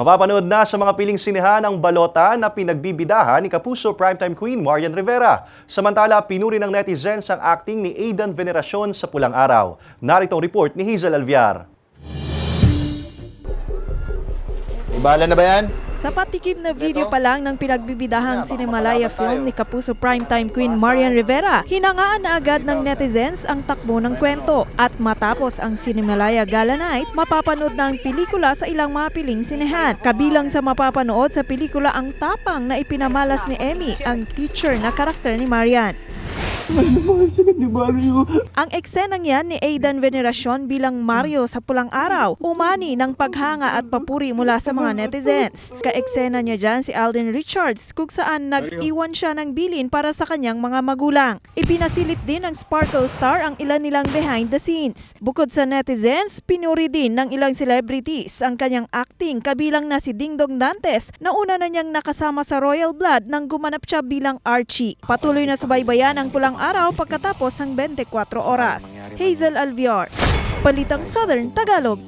Mapapanood na sa mga piling sinehan ang balota na pinagbibidahan ni Kapuso Primetime Queen Marian Rivera. Samantala, pinuri ng netizens ang acting ni Aidan Veneracion sa Pulang Araw. Narito ang report ni Hazel Alviar. Ibala na ba yan? Sa patikim na video pa lang ng pinagbibidahang Cinemalaya film ni Kapuso Primetime Queen Marian Rivera, hinangaan na agad ng netizens ang takbo ng kwento. At matapos ang Cinemalaya Gala Night, mapapanood na ang pelikula sa ilang mga piling sinehan. Kabilang sa mapapanood sa pelikula ang tapang na ipinamalas ni Emmy, ang teacher na karakter ni Marian. Ang eksenang yan ni Aidan Veneracion bilang Mario sa Pulang Araw, umani ng paghanga at papuri mula sa mga netizens. Ka-eksena niya dyan si Alden Richards kung saan nag-iwan siya ng bilin para sa kanyang mga magulang. Ipinasilip din ng Sparkle Star ang ilan nilang behind the scenes. Bukod sa netizens, pinuri din ng ilang celebrities ang kanyang acting, kabilang na si Dingdong Dantes na una na niyang nakasama sa Royal Blood nang gumanap siya bilang Archie. Patuloy na subaybayan ang Pulang Araw pagkatapos ng 24 oras. Hazel Alviar, Balitang Southern Tagalog.